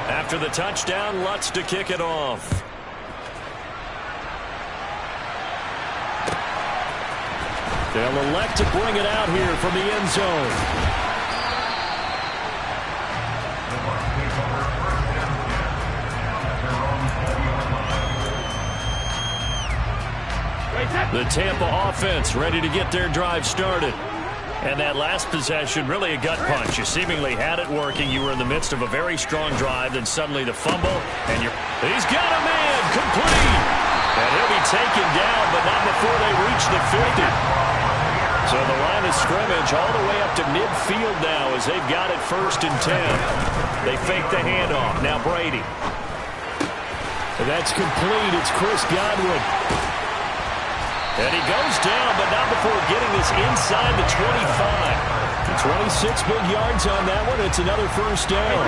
After the touchdown, Lutz to kick it off. They'll elect to bring it out here from the end zone. The Tampa offense ready to get their drive started. And that last possession, really a gut punch. You seemingly had it working. You were in the midst of a very strong drive, then suddenly the fumble, and he's got a man, complete! And he'll be taken down, but not before they reach the 50. So the line of scrimmage all the way up to midfield now as they've got it 1st and 10. They fake the handoff. Now Brady. And that's complete. It's Chris Godwin. And he goes down, but not before getting this inside the 25. 26 big yards on that one. It's another 1st down.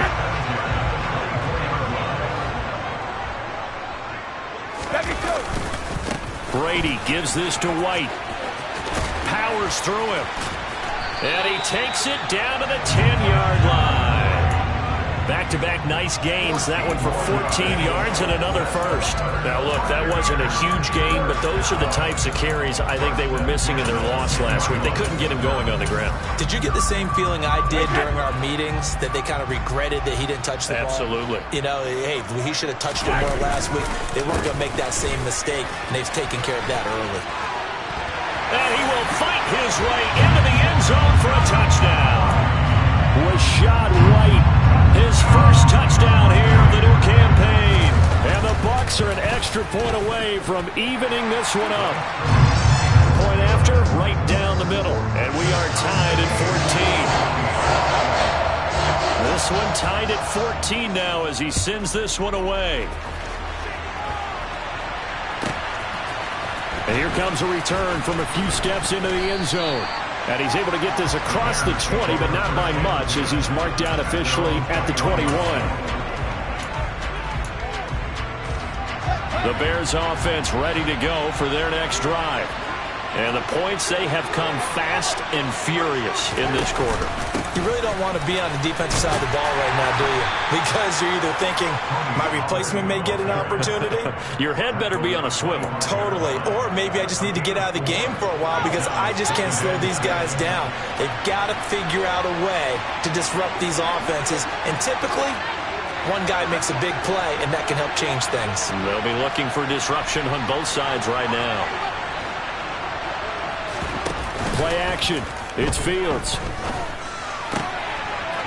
Brady gives this to White. Powers through him. And he takes it down to the 10-yard line. Back-to-back nice gains. That one for 14 yards and another 1st. Now, look, that wasn't a huge gain, but those are the types of carries I think they were missing in their loss last week. They couldn't get him going on the ground. Did you get the same feeling I did during our meetings, that they kind of regretted that he didn't touch the ball? Absolutely. You know, hey, he should have touched it more last week. They weren't going to make that same mistake, and they've taken care of that early. And he will fight his way into the end zone for a touchdown. Rashad White, his 1st touchdown here of the new campaign. And the Bucs are an extra point away from evening this one up. Point after, right down the middle. And we are tied at 14. This one tied at 14 now as he sends this one away. And here comes a return from a few steps into the end zone. And he's able to get this across the 20, but not by much as he's marked down officially at the 21. The Bears offense ready to go for their next drive. And the points, they have come fast and furious in this quarter. You really don't want to be on the defensive side of the ball right now, do you? Because you're either thinking, my replacement may get an opportunity. Your head better be on a swivel. Totally. Or maybe I just need to get out of the game for a while because I just can't slow these guys down. They've got to figure out a way to disrupt these offenses. And typically, one guy makes a big play, and that can help change things. They'll be looking for disruption on both sides right now. Play action. It's Fields.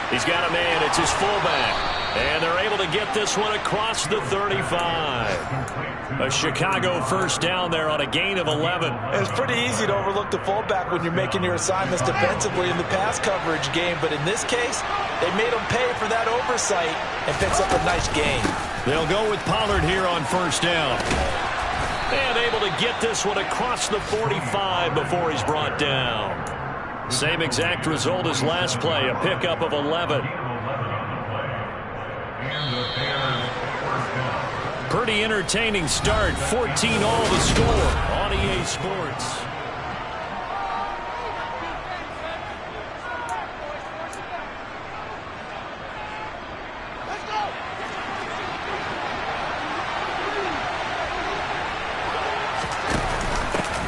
He's got a man. It's his fullback. And they're able to get this one across the 35. A Chicago 1st down there on a gain of 11. It's pretty easy to overlook the fullback when you're making your assignments defensively in the pass coverage game. But in this case, they made him pay for that oversight and picks up a nice gain. They'll go with Pollard here on 1st down. And able to get this one across the 45 before he's brought down. Same exact result as last play, a pickup of 11. Pretty entertaining start, 14 all the score on EA Sports.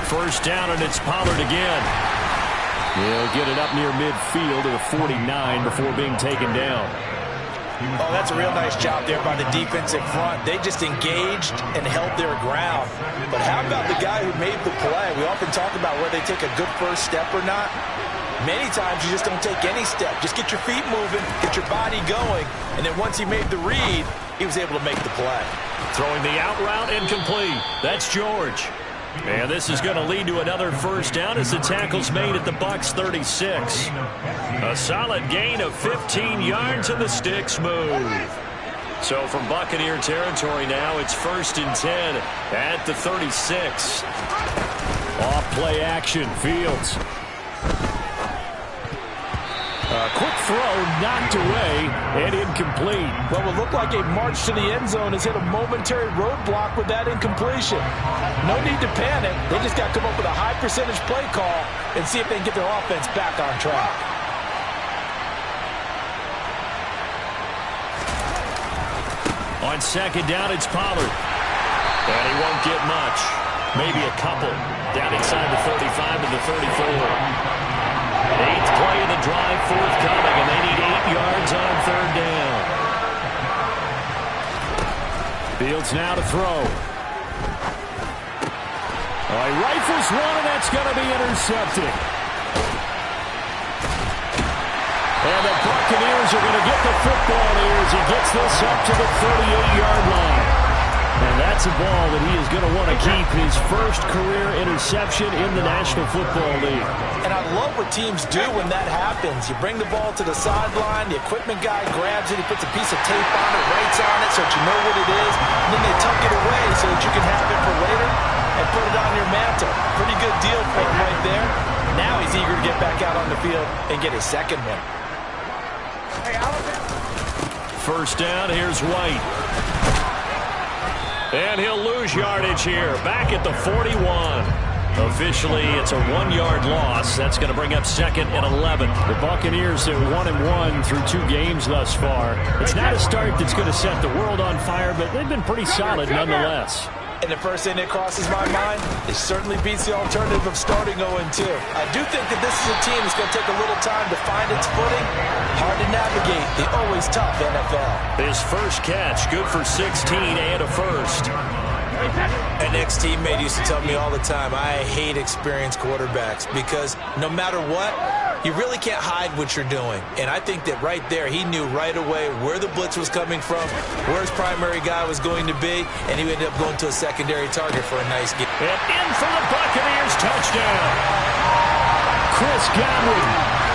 First down, and it's Pollard again. He'll get it up near midfield to the 49 before being taken down. Oh, that's a real nice job there by the defensive front. They just engaged and held their ground. But how about the guy who made the play? We often talk about whether they take a good first step or not. Many times you just don't take any step. Just get your feet moving, get your body going, and then once he made the read, he was able to make the play. Throwing the out route incomplete. That's George. And this is going to lead to another 1st down as the tackle's made at the Bucs 36. A solid gain of 15 yards and the sticks move. So from Buccaneer territory now, it's 1st and 10 at the 36. Off play action, Fields. A quick throw knocked away and incomplete. Well, it looked like a march to the end zone has hit a momentary roadblock with that incompletion. No need to panic. They just got to come up with a high percentage play call and see if they can get their offense back on track. On second down, it's Pollard. And he won't get much. Maybe a couple. Down inside the 35 to the 34. Eighth play of the drive forthcoming, and they need 8 yards on third down. Fields now to throw. He rifles one, and that's going to be intercepted. And the Buccaneers are going to get the football here as he gets this up to the 38-yard line. And that's a ball that he is going to want to keep, his first career interception in the National Football League. And I love what teams do when that happens. You bring the ball to the sideline, the equipment guy grabs it, he puts a piece of tape on it, writes on it so that you know what it is, and then they tuck it away so that you can have it for later and put it on your mantle. Pretty good deal for him right there. Now he's eager to get back out on the field and get his second one. First down, here's White. And he'll lose yardage here. Back at the 41. Officially, it's a 1-yard loss. That's going to bring up second and 11. The Buccaneers are 1-1 through 2 games thus far. It's not a start that's going to set the world on fire, but they've been pretty solid nonetheless. And the first thing that crosses my mind, it certainly beats the alternative of starting 0-2. I do think that this is a team that's going to take a little time to find its footing. Hard to navigate the always tough NFL. His first catch, good for 16 and a first. An ex-teammate used to tell me all the time, I hate experienced quarterbacks because no matter what, you really can't hide what you're doing. And I think that right there, he knew right away where the blitz was coming from, where his primary guy was going to be, and he ended up going to a secondary target for a nice game. And in for the Buccaneers, touchdown. Chris Godwin,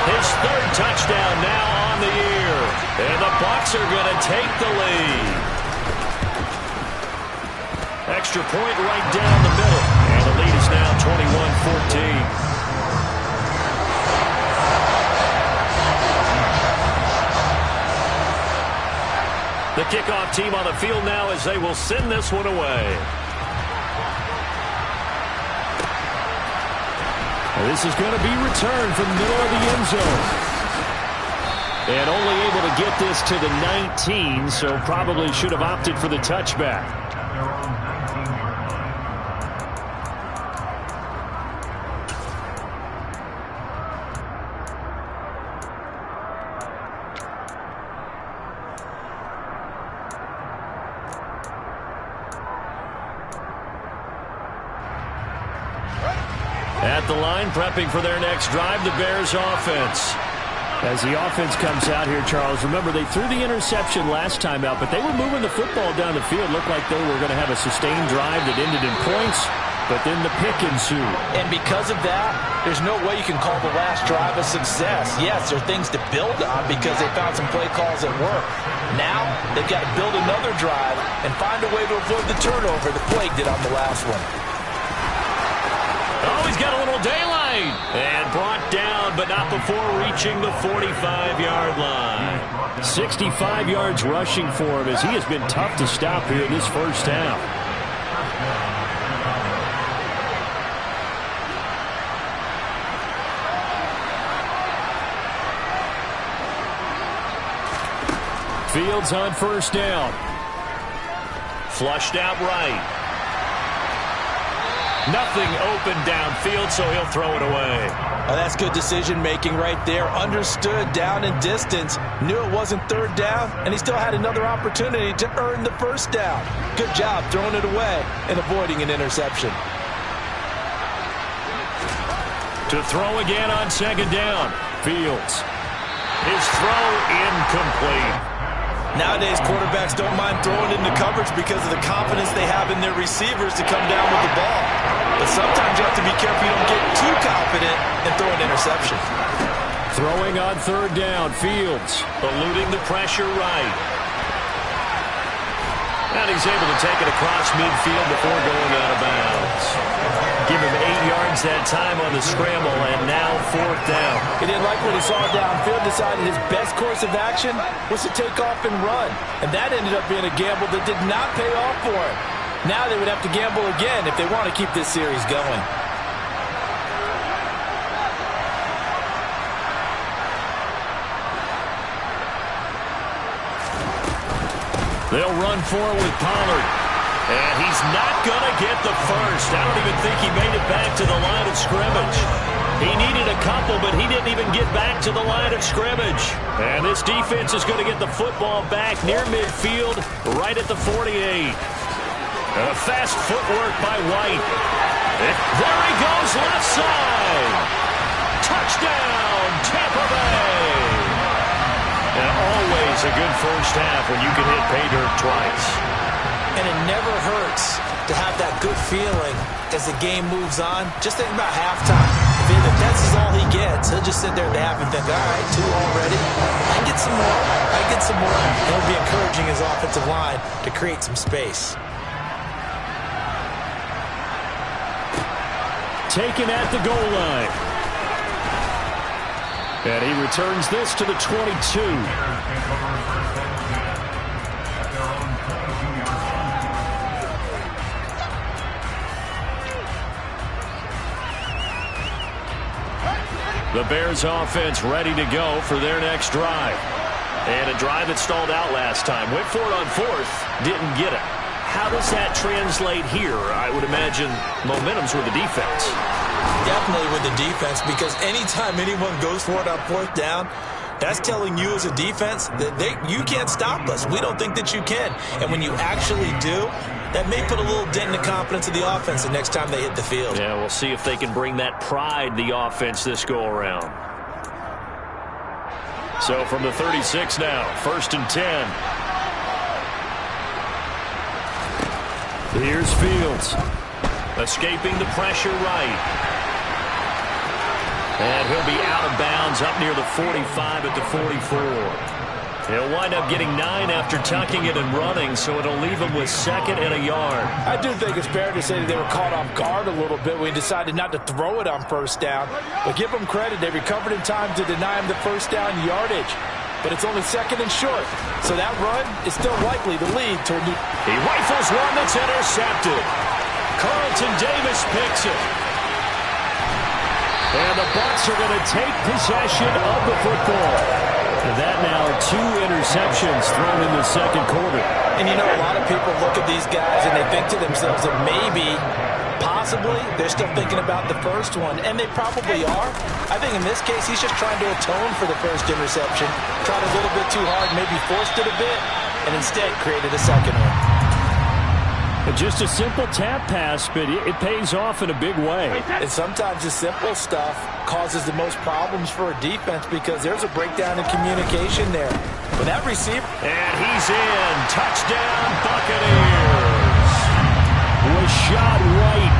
his third touchdown now on the year. And the Bucs are going to take the lead. Extra point right down the middle. And the lead is now 21-14. The kickoff team on the field now as they will send this one away. This is going to be returned from the middle of the end zone. And only able to get this to the 19, so probably should have opted for the touchback. At the line, prepping for their next drive, the Bears offense. As the offense comes out here, Charles, remember they threw the interception last time out, but they were moving the football down the field. Looked like they were going to have a sustained drive that ended in points, but then the pick ensued. And because of that, there's no way you can call the last drive a success. Yes, there are things to build on because they found some play calls that work. Now, they've got to build another drive and find a way to avoid the turnover that plagued it on the last one. Oh, he's got a little daylight. And brought down, but not before reaching the 45-yard line. 65 yards rushing for him as he has been tough to stop here in this first half. Fields on first down. Flushed out right. Nothing open downfield, so he'll throw it away. Oh, that's good decision-making right there. Understood down and distance. Knew it wasn't third down, and he still had another opportunity to earn the first down. Good job throwing it away and avoiding an interception. To throw again on second down. Fields. His throw incomplete. Nowadays, quarterbacks don't mind throwing into coverage because of the confidence they have in their receivers to come down with the ball. But sometimes you have to be careful you don't get too confident and throw an interception. Throwing on third down, Fields eluding the pressure right. And he's able to take it across midfield before going out of bounds. Give him 8 yards that time on the scramble, and now fourth down. He didn't like what he saw downfield, decided his best course of action was to take off and run. And that ended up being a gamble that did not pay off for him. Now they would have to gamble again if they want to keep this series going. They'll run for it with Pollard. And he's not going to get the first. I don't even think he made it back to the line of scrimmage. He needed a couple, but he didn't even get back to the line of scrimmage. And this defense is going to get the football back near midfield, right at the 48. Fast footwork by White. There he goes, left side. Touchdown, Tampa Bay. And always a good first half when you can hit pay dirt twice. And it never hurts to have that good feeling as the game moves on. Just think about halftime. If that's all he gets, he'll just sit there at the half and think, all right, 2 already. I can get some more. I can get some more. And he'll be encouraging his offensive line to create some space. Taken at the goal line. And he returns this to the 22. The Bears offense ready to go for their next drive. And a drive that stalled out last time. Went for it on 4th, didn't get it. How does that translate here? I would imagine momentum's with the defense. Definitely with the defense, because anytime anyone goes for it on 4th down, that's telling you as a defense that you can't stop us. We don't think that you can. And when you actually do, that may put a little dent in the confidence of the offense the next time they hit the field. Yeah, we'll see if they can bring that pride, the offense, this go-around. So from the 36 now, 1st and 10. Here's Fields. Escaping the pressure right. And he'll be out of bounds up near the 45 at the 44. He'll wind up getting 9 after tucking it and running, so it'll leave him with 2nd and a yard. I do think it's fair to say that they were caught off guard a little bit when he decided not to throw it on 1st down. But give them credit. They recovered in time to deny him the 1st down yardage. But it's only 2nd and short. So that run is still likely to lead to a new... He rifles one that's intercepted. Carlton Davis picks it. And the Bucs are going to take possession of the football. And that now 2 interceptions thrown in the 2nd quarter. And you know, a lot of people look at these guys and they think to themselves that maybe, possibly, they're still thinking about the first one. And they probably are. I think in this case, he's just trying to atone for the first interception. Tried a little bit too hard, maybe forced it a bit, and instead created a 2nd one. Just a simple tap pass, but it pays off in a big way. And sometimes the simple stuff causes the most problems for a defense because there's a breakdown in communication there. But that receiver... And he's in. Touchdown, Buccaneers. Was shot right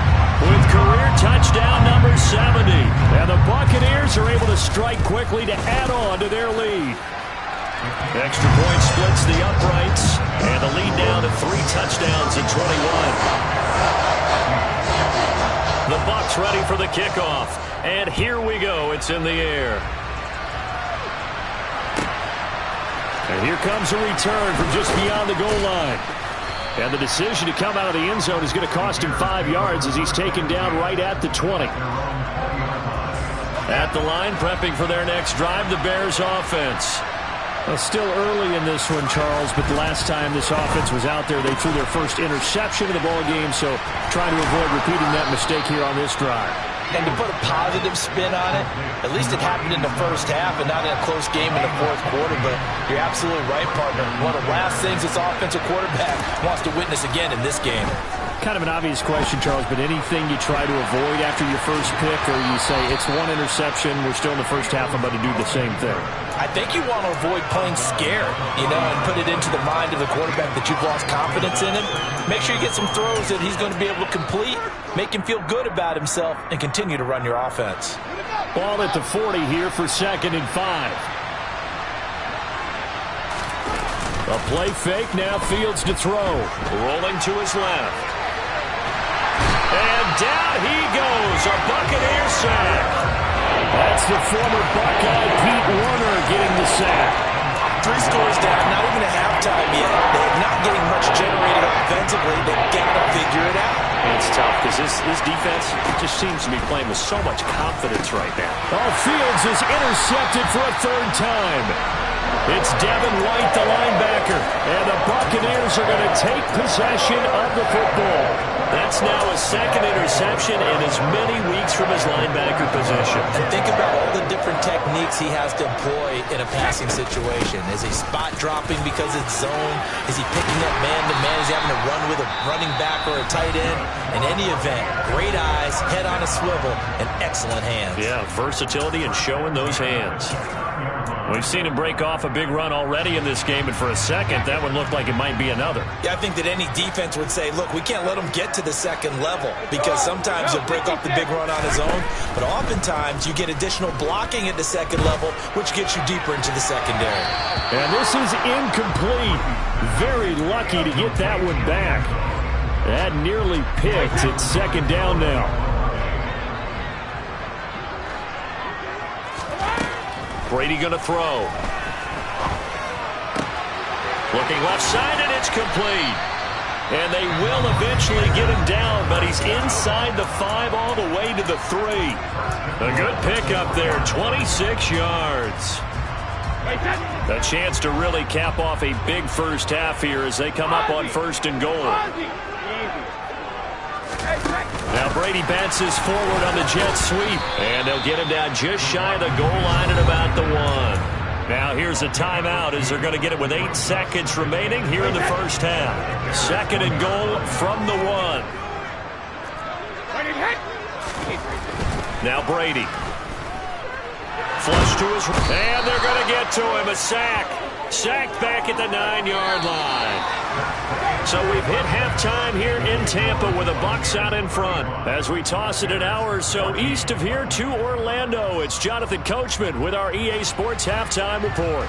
with career touchdown number 70. And the Buccaneers are able to strike quickly to add on to their lead. Extra point splits the uprights, and the lead down to 3 touchdowns and 21. The Bucs ready for the kickoff, and here we go. It's in the air. And here comes a return from just beyond the goal line. And the decision to come out of the end zone is going to cost him 5 yards as he's taken down right at the 20. At the line, prepping for their next drive, the Bears offense. Well, still early in this one, Charles, but the last time this offense was out there, they threw their first interception of the ball game, so trying to avoid repeating that mistake here on this drive. And to put a positive spin on it, at least it happened in the first half and not in a close game in the 4th quarter, but you're absolutely right, partner. One of the last things this offensive quarterback wants to witness again in this game. Kind of an obvious question, Charles, but anything you try to avoid after your first pick, or you say it's 1 interception, we're still in the first half, I'm going to do the same thing? I think you want to avoid playing scared, and put it into the mind of the quarterback that you've lost confidence in him. Make sure you get some throws that he's going to be able to complete, make him feel good about himself, and continue to run your offense. Ball at the 40 here for 2nd and 5. A play fake, now Fields to throw. Rolling to his left. And down he goes, a Buccaneer sack. That's the former Buckeye Pete Werner getting the sack. 3 scores down, not even a halftime yet. They're not getting much generated offensively. They've got to figure it out. It's tough because this defense just seems to be playing with so much confidence right now. Oh, Fields is intercepted for a 3rd time. It's Devin White, the linebacker, and the Buccaneers are going to take possession of the football. That's now a second interception in as many weeks from his linebacker position. And think about all the different techniques he has to employ in a passing situation. Is he spot dropping because it's zone? Is he picking up man-to-man? Is he having to run with a running back or a tight end? In any event, great eyes, head on a swivel, and excellent hands. Yeah, versatility and showing those hands. We've seen him break off a big run already in this game, and for a second, that one looked like it might be another. Yeah, I think that any defense would say, look, we can't let him get to the second level, because sometimes he'll break off the big run on his own, but oftentimes you get additional blocking at the second level, which gets you deeper into the secondary. And this is incomplete. Very lucky to get that one back. That nearly picked. It's second down now. Brady going to throw. Looking left side, and it's complete. And they will eventually get him down, but he's inside the 5 all the way to the 3. A good pickup there, 26 yards. A chance to really cap off a big first half here as they come up on 1st and goal. Now Brady bounces forward on the jet sweep, and they'll get him down just shy of the goal line at about the 1. Now here's a timeout as they're going to get it with 8 seconds remaining here in the first half. 2nd and goal from the 1. Now Brady. Flush to his, and they're going to get to him. A sack. Sacked back at the 9-yard line. So we've hit halftime here in Tampa with the Bucs out in front. As we toss it an hour or so east of here to Orlando, it's Jonathan Coachman with our EA Sports Halftime Report.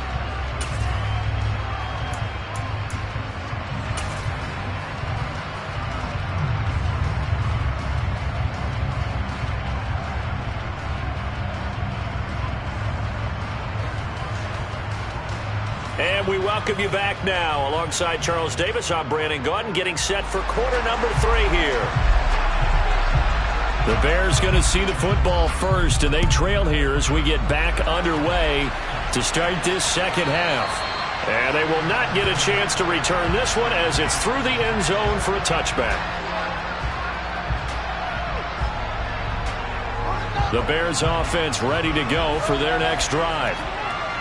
And we welcome you back now. Alongside Charles Davis, I'm Brandon Gaudin, getting set for quarter number 3 here. The Bears going to see the football first, and they trail here as we get back underway to start this second half. And they will not get a chance to return this one as it's through the end zone for a touchback. The Bears offense ready to go for their next drive.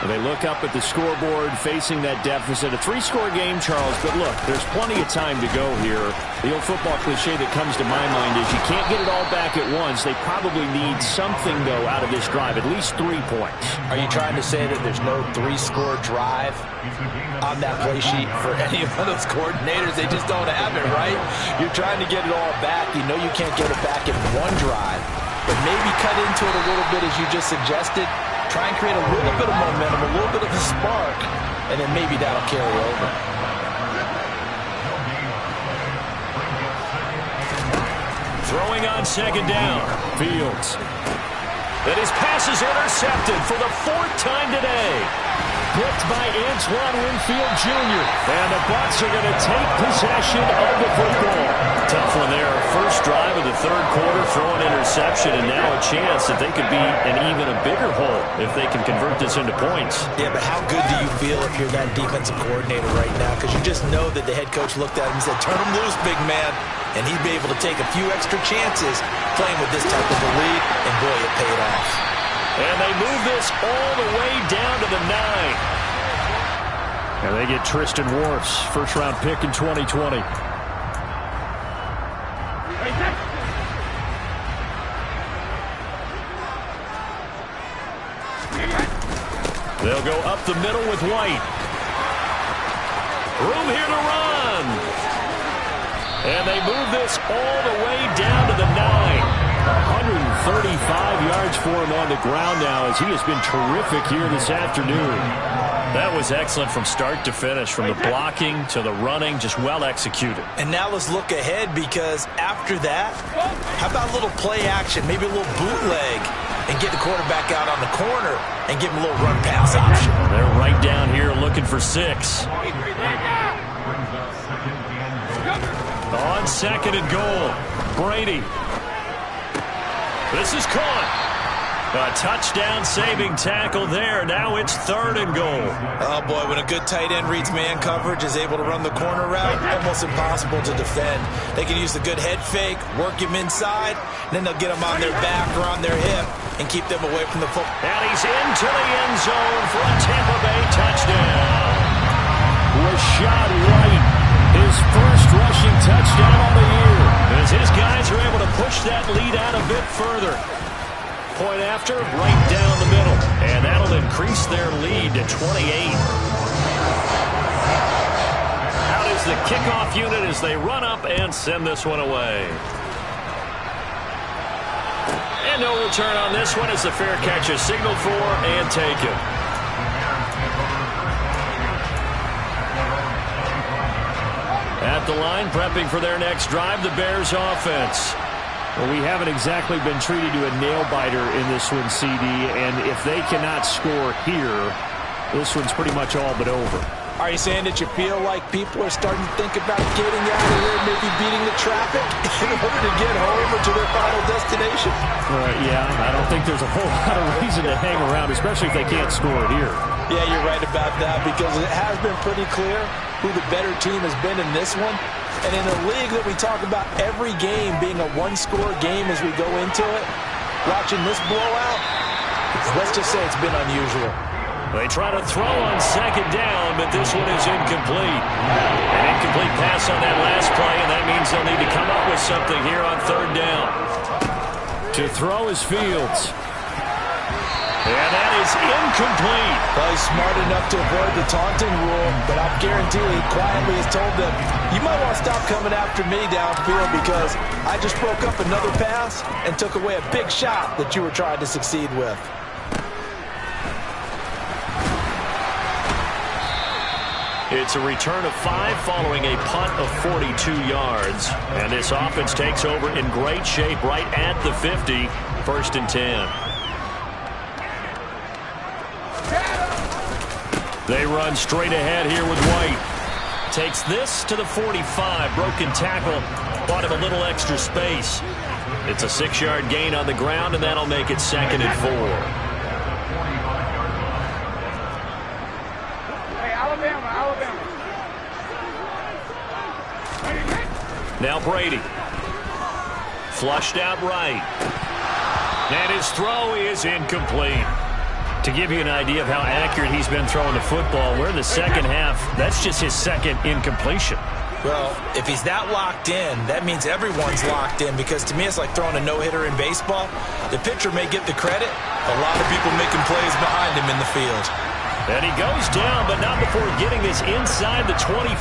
And they look up at the scoreboard facing that deficit. A 3-score game, Charles, but look, there's plenty of time to go here. The old football cliche that comes to my mind is you can't get it all back at once. They probably need something, though, out of this drive, at least 3 points. Are you trying to say that there's no 3-score drive on that play sheet for any of those coordinators? They just don't have it, right? You're trying to get it all back. You know you can't get it back in one drive, but maybe cut into it a little bit as you just suggested. Try and create a little bit of momentum, a little bit of a spark, and then maybe that'll carry over. Throwing on second down. Fields. And his pass is intercepted for the 4th time today. Picked by Antoine Winfield Jr. And the Bucs are going to take possession of the football. Tough one there. First drive of the 3rd quarter, throw an interception, and now a chance that they could be in even a bigger hole if they can convert this into points. Yeah, but how good do you feel if you're that defensive coordinator right now? Because you just know that the head coach looked at him and said, turn him loose, big man. And he'd be able to take a few extra chances playing with this type of a lead, and boy, it paid off. And they move this all the way down to the 9. And they get Tristan Wirfs, first-round pick in 2020. They'll go up the middle with White. Room here to run. And they move this all the way down to the 9. 135 yards for him on the ground now as he has been terrific here this afternoon. That was excellent from start to finish, from the blocking to the running, just well executed. And now let's look ahead, because after that, how about a little play action, maybe a little bootleg, and get the quarterback out on the corner and give him a little run pass option. They're right down here looking for 6. On 2nd and goal, Brady. This is caught. A touchdown-saving tackle there. Now it's 3rd and goal. Oh, boy, when a good tight end reads man coverage, is able to run the corner route, almost impossible to defend. They can use a good head fake, work him inside, and then they'll get him on their back or on their hip and keep them away from the football. And he's into the end zone for a Tampa Bay touchdown. Rashad White, his first rushing touchdown of the year, as his guys are able to push that lead out a bit further. Point after, right down the middle. And that'll increase their lead to 28. Out is the kickoff unit as they run up and send this one away. And no return on this one as the fair catch is signaled for and taken. At the line, prepping for their next drive, the Bears offense. Well, we haven't exactly been treated to a nail-biter in this one, CD, and if they cannot score here, this one's pretty much all but over. Are you saying that you feel like people are starting to think about getting out of here, maybe beating the traffic in order to get home or to their final destination? Yeah, I don't think there's a whole lot of reason to hang around, especially if they can't score it here. Yeah, you're right about that, because it has been pretty clear who the better team has been in this one. And in a league that we talk about every game being a one-score game as we go into it, watching this blowout, let's just say it's been unusual. They try to throw on 2nd down, but this one is incomplete. An incomplete pass on that last play, and that means they'll need to come up with something here on 3rd down. To throw is Fields. And that is incomplete. Well, he's smart enough to avoid the taunting rule, but I guarantee he quietly has told them, you might want to stop coming after me downfield because I just broke up another pass and took away a big shot that you were trying to succeed with. It's a return of 5 following a punt of 42 yards. And this offense takes over in great shape right at the 50, 1st and 10. They run straight ahead here with White. Takes this to the 45. Broken tackle. Bought him a little extra space. It's a 6-yard gain on the ground, and that'll make it 2nd and 4. Hey, Alabama. Now Brady. Flushed out right. And his throw is incomplete. To give you an idea of how accurate he's been throwing the football, we're in the 2nd half. That's just his 2nd incompletion. Well, if he's that locked in, that means everyone's locked in, because to me it's like throwing a no-hitter in baseball. The pitcher may get the credit. A lot of people making plays behind him in the field. And he goes down, but not before getting this inside the 25.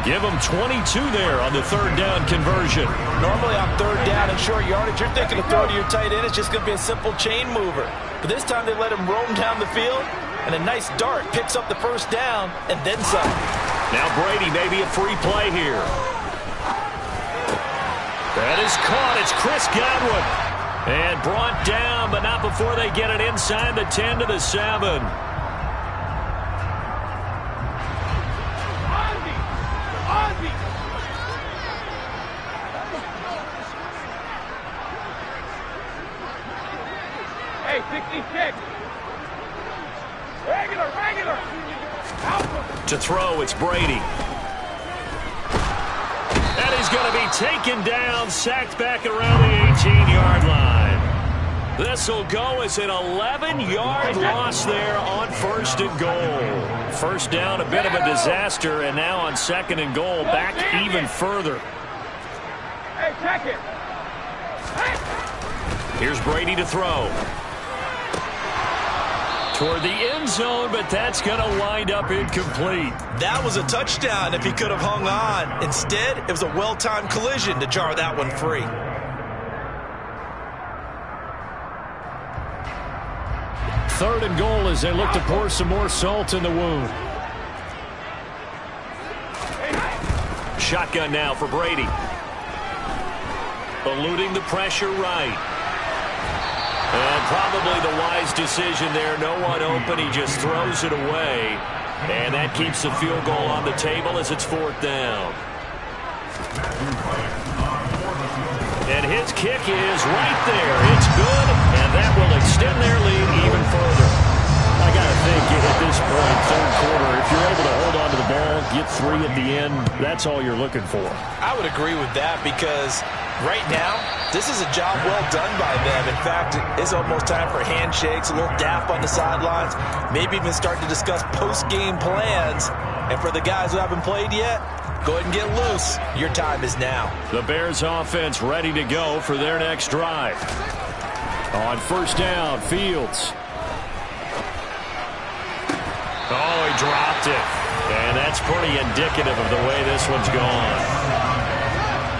Give him 22 there on the 3rd down conversion. Normally on 3rd down and short yardage, you're thinking to throw to your tight end. It's just going to be a simple chain mover. But this time they let him roam down the field, and a nice dart picks up the 1st down and then some. Now Brady, maybe a free play here. That is caught. It's Chris Godwin. And brought down, but not before they get it inside the 10 to the 7. Hey, 66. Regular. To throw, it's Brady. And he's going to be taken down, sacked back around the 18-yard line. This will go as an 11-yard loss there on 1st and goal. 1st down, a bit of a disaster, and now on 2nd and goal, back even further. Hey, check it. Here's Brady to throw. Toward the end zone, but that's going to wind up incomplete. That was a touchdown if he could have hung on. Instead, it was a well-timed collision to jar that one free. Third and goal as they look to pour some more salt in the wound. Shotgun now for Brady. Eluding the pressure right. And probably the wise decision there. No one open. He just throws it away. And that keeps the field goal on the table as it's 4th down. And his kick is right there. It's good. And that will extend their lead even further. I got to think at this point, third quarter, if you're able to hold on to the ball, get 3 at the end, that's all you're looking for. I would agree with that because right now, this is a job well done by them. In fact, it's almost time for handshakes, a little dap on the sidelines, maybe even start to discuss post-game plans. And for the guys who haven't played yet, go ahead and get loose. Your time is now. The Bears offense ready to go for their next drive. On first down, Fields. Oh, he dropped it. And that's pretty indicative of the way this one's gone.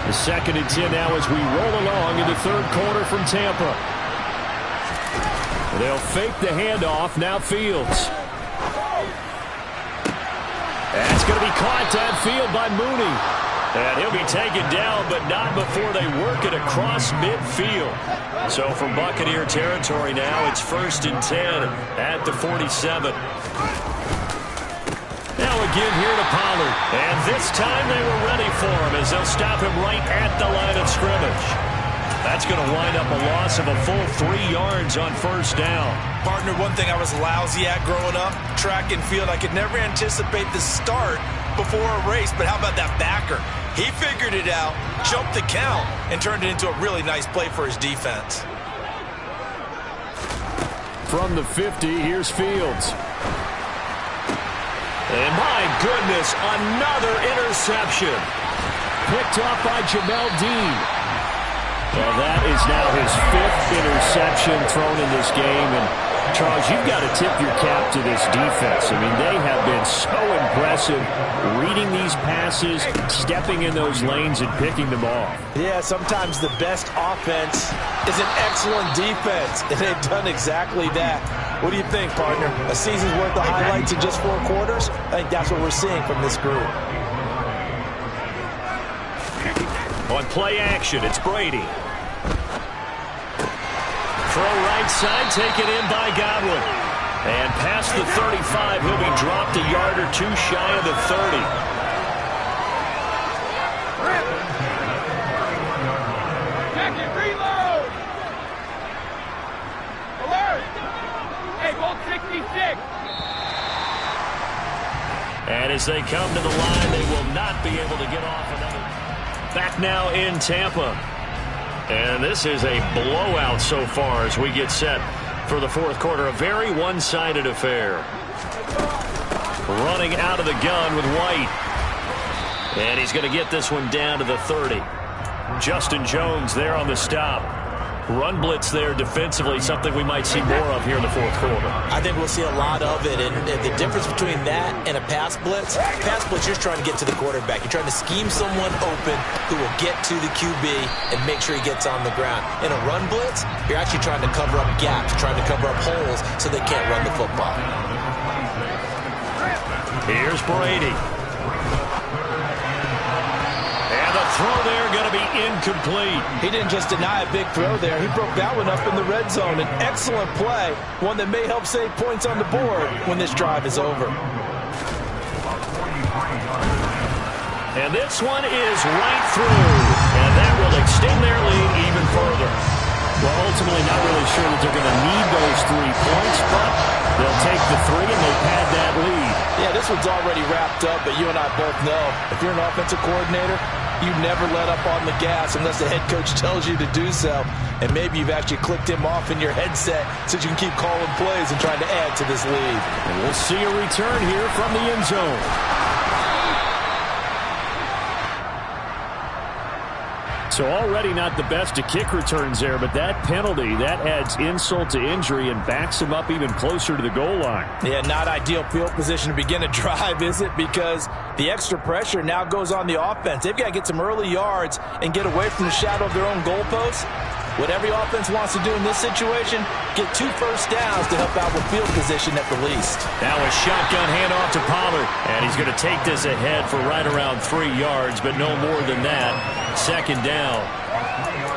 The 2nd and 10 now as we roll along in the third quarter from Tampa. They'll fake the handoff. Now Fields. That's going to be caught downfield by Mooney. And he'll be taken down, but not before they work it across midfield. So for Buccaneer territory now, it's 1st and 10 at the 47. Now again here to Pollard. And this time they were ready for him as they'll stop him right at the line of scrimmage. That's going to wind up a loss of a full 3 yards on first down. Partner, one thing I was lousy at growing up, track and field, I could never anticipate the start before a race, but how about that backer? He figured it out, jumped the count, and turned it into a really nice play for his defense. From the 50, here's Fields. And my goodness, another interception. Picked off by Jamel Dean. Well, that is now his 5th interception thrown in this game. And, Charles, you've got to tip your cap to this defense. I mean, they have been so impressive reading these passes, stepping in those lanes, and picking them off. Yeah, sometimes the best offense is an excellent defense, and they've done exactly that. What do you think, partner? A season's worth of highlights in just 4 quarters? I think that's what we're seeing from this group. On play action, it's Brady. Throw right side, taken in by Godwin. And past the 35, he'll be dropped a yard or 2 shy of the 30. Check it, reload! Alert! Hey, Bolt 66! And as they come to the line, they will not be able to get off another. Back now in Tampa. And this is a blowout so far as we get set for the fourth quarter. A very one-sided affair. Running out of the gun with White. And he's going to get this one down to the 30. Justin Jones there on the stop. Run blitz there defensively, something we might see more of here in the fourth quarter. I think we'll see a lot of it, and the difference between that and a pass blitz, you're just trying to get to the quarterback. You're trying to scheme someone open who will get to the QB and make sure he gets on the ground. In a run blitz, you're actually trying to cover up gaps, trying to cover up holes so they can't run the football. Here's Brady. Throw there going to be incomplete. He didn't just deny a big throw there. He broke that one up in the red zone. An excellent play, one that may help save points on the board when this drive is over. And this one is right through. And that will extend their lead even further. Well, ultimately not really sure that they're going to need those 3 points, but they'll take the 3 and they pad that lead. Yeah, this one's already wrapped up, but you and I both know if you're an offensive coordinator, you never let up on the gas unless the head coach tells you to do so. And maybe you've actually clicked him off in your headset so you can keep calling plays and trying to add to this lead. And we'll see a return here from the end zone. So already not the best of kick returns there, but that penalty, that adds insult to injury and backs him up even closer to the goal line. Yeah, not ideal field position to begin a drive, is it? Because the extra pressure now goes on the offense. They've got to get some early yards and get away from the shadow of their own goalposts. What every offense wants to do in this situation, get 2 first downs to help out with field position at the least. Now a shotgun handoff to Pollard. And he's going to take this ahead for right around 3 yards, but no more than that. 2nd down.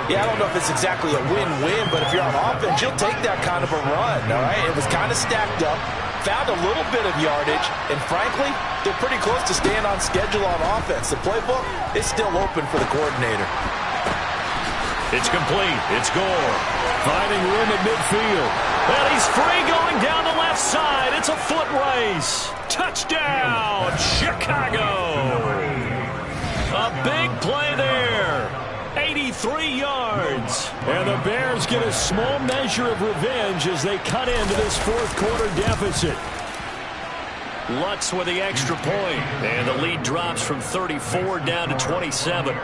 Yeah, I don't know if it's exactly a win-win, but if you're on offense, you'll take that kind of a run, all right? It was kind of stacked up, found a little bit of yardage, and frankly, they're pretty close to staying on schedule on offense. The playbook is still open for the coordinator. It's complete. It's Gore. Finding room at midfield. And he's free going down the left side. It's a foot race. Touchdown, Chicago. A big play there. 83 yards. And the Bears get a small measure of revenge as they cut into this fourth quarter deficit. Lutz with the extra point. And the lead drops from 34 down to 27.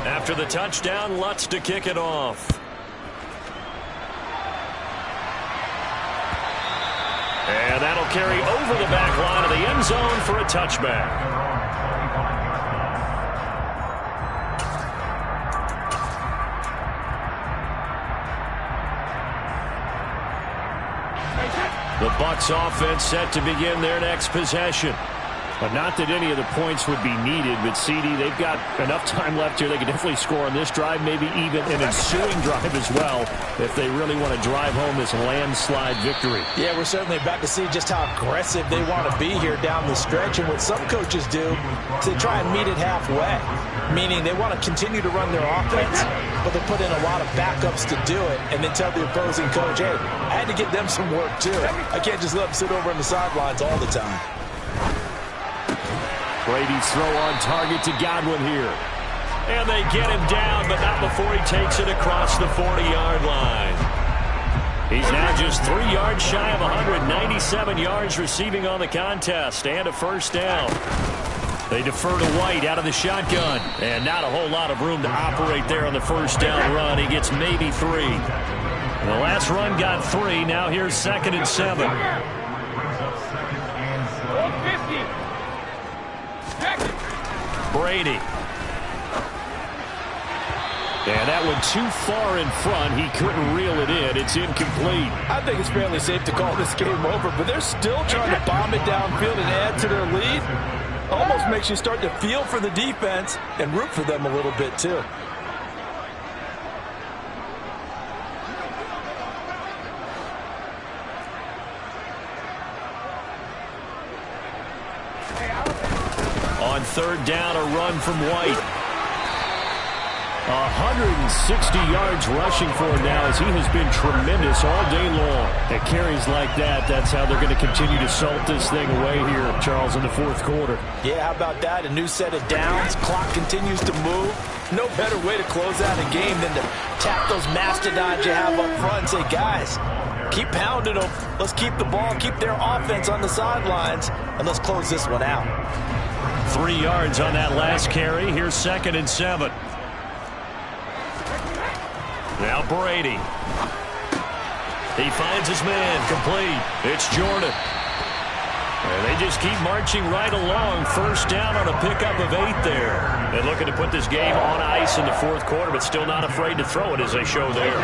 After the touchdown, Lutz to kick it off. And that'll carry over the back line of the end zone for a touchback. The Bucs offense set to begin their next possession. But not that any of the points would be needed, but CD, they've got enough time left here. They can definitely score on this drive, maybe even an ensuing drive as well, if they really want to drive home this landslide victory. Yeah, we're certainly about to see just how aggressive they want to be here down the stretch. And what some coaches do is they try and meet it halfway, meaning they want to continue to run their offense, but they put in a lot of backups to do it, and then tell the opposing coach, hey, I had to get them some work too. I can't just let them sit over on the sidelines all the time. Brady's throw on target to Godwin here. And they get him down, but not before he takes it across the 40-yard line. He's now just 3 yards shy of 197 yards receiving on the contest and a first down. They defer to White out of the shotgun. And not a whole lot of room to operate there on the first down run. He gets maybe 3. And the last run got 3. Now here's 2nd and 7. Brady. And that one too far in front. He couldn't reel it in. It's incomplete. I think it's fairly safe to call this game over, but they're still trying to bomb it downfield and add to their lead. Almost makes you start to feel for the defense and root for them a little bit too. On 3rd down, a run from White. 160 yards rushing for him now as he has been tremendous all day long. At carries like that, that's how they're going to continue to salt this thing away here, Charles, in the fourth quarter. Yeah, how about that? A new set of downs. Clock continues to move. No better way to close out a game than to tap those mastodons you have up front and say, guys, keep pounding them. Let's keep the ball, keep their offense on the sidelines, and let's close this one out. 3 yards on that last carry. Here's 2nd and 7. Now Brady. He finds his man. Complete. It's Jordan. And they just keep marching right along. First down on a pickup of 8 there. They're looking to put this game on ice in the fourth quarter, but still not afraid to throw it as they show there.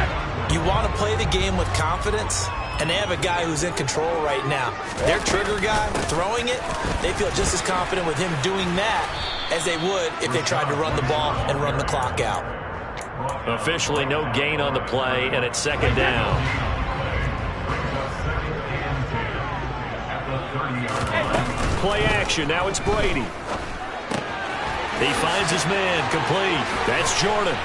You want to play the game with confidence, and they have a guy who's in control right now. Their trigger guy, throwing it, they feel just as confident with him doing that as they would if they tried to run the ball and run the clock out. Officially no gain on the play, and it's 2nd down. Play action. Now it's Brady. He finds his man. Complete. That's Jordan.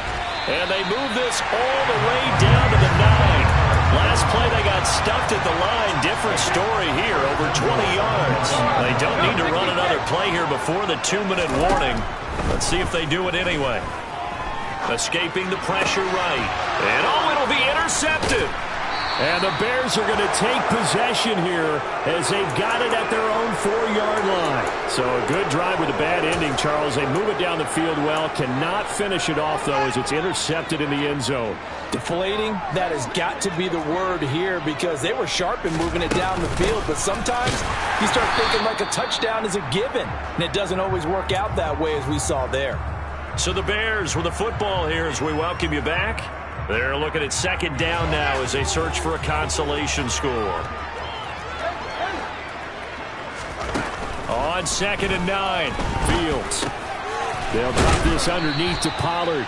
And they move this all the way down to the 9. Last play, they got stuffed at the line. Different story here, over 20 yards. They don't need to run another play here before the 2-minute warning. Let's see if they do it anyway. Escaping the pressure right. And, oh, it'll be intercepted. And the Bears are going to take possession here as they've got it at their own 4-yard line. So a good drive with a bad ending, Charles. They move it down the field well. Cannot finish it off, though, as it's intercepted in the end zone. Deflating, that has got to be the word here because they were sharp in moving it down the field. But sometimes you start thinking like a touchdown is a given. And it doesn't always work out that way as we saw there. So the Bears with the football here as we welcome you back. They're looking at 2nd down now as they search for a consolation score. On 2nd and 9, Fields. They'll drop this underneath to Pollard.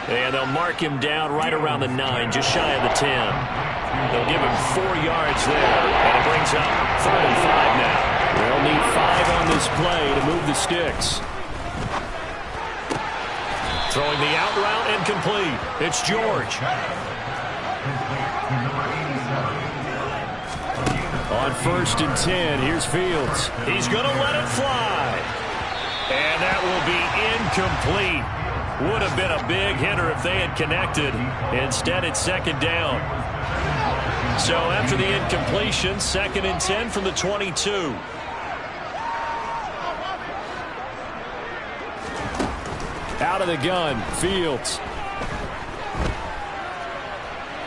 And they'll mark him down right around the 9, just shy of the 10. They'll give him 4 yards there, and it brings up 3rd and 5 now. They'll need 5 on this play to move the sticks. Throwing the out route and complete. It's George. On 1st and 10, here's Fields. He's going to let it fly. And that will be incomplete. Would have been a big hitter if they had connected. Instead, it's 2nd down. So after the incompletion, 2nd and 10 from the 22. Out of the gun, Fields.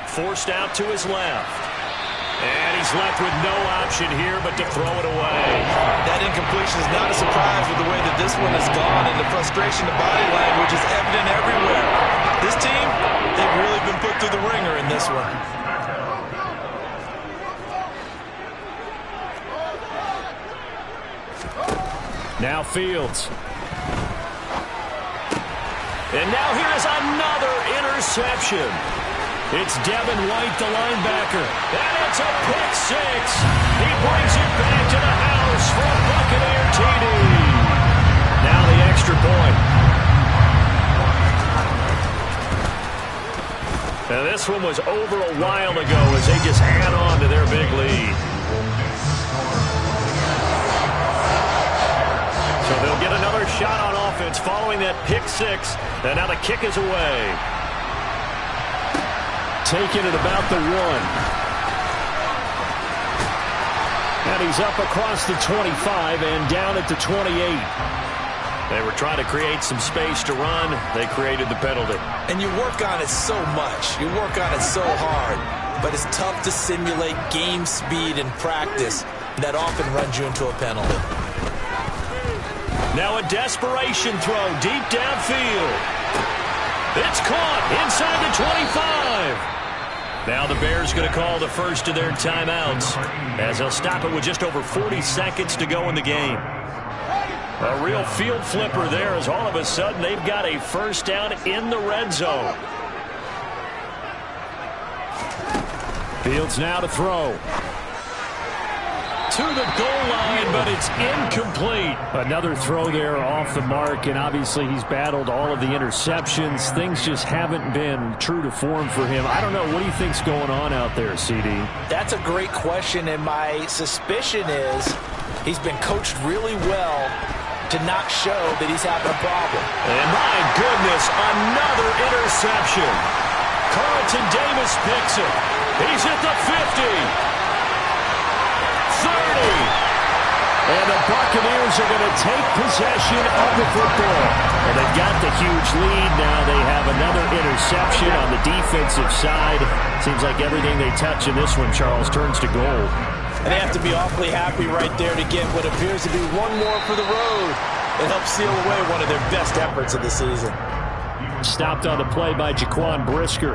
Forced out to his left. And he's left with no option here but to throw it away. That incompletion is not a surprise with the way that this one has gone, and the frustration, the body language is evident everywhere. This team, they've really been put through the ringer in this one. Now Fields. And now here is another interception. It's Devin White, the linebacker. And it's a pick 6. He brings it back to the house for a Buccaneer TD. Now the extra point. Now this one was over a while ago as they just add on to their big lead. So they'll get another shot on offense following that pick 6. And now the kick is away. Taken at about the 1. And he's up across the 25 and down at the 28. They were trying to create some space to run. They created the penalty. And you work on it so much. You work on it so hard. But it's tough to simulate game speed in practice. That often runs you into a penalty. Now a desperation throw deep downfield. It's caught inside the 25. Now the Bears going to call the first of their timeouts as they'll stop it with just over 40 seconds to go in the game. A real field flipper there as all of a sudden they've got a first down in the red zone. Fields now to throw. To the goal line, but it's incomplete. Another throw there off the mark, and obviously he's battled all of the interceptions. Things just haven't been true to form for him. I don't know. What do you think's going on out there, CD? That's a great question, and my suspicion is he's been coached really well to not show that he's having a problem. And my goodness, another interception. Carlton Davis picks it. He's at the 50. 30. And the Buccaneers are going to take possession of the football. Well, they've got the huge lead. Now they have another interception on the defensive side. Seems like everything they touch in this one, Charles, turns to goal. And they have to be awfully happy right there to get what appears to be one more for the road. It helps seal away one of their best efforts of the season. Stopped on the play by Jaquan Brisker.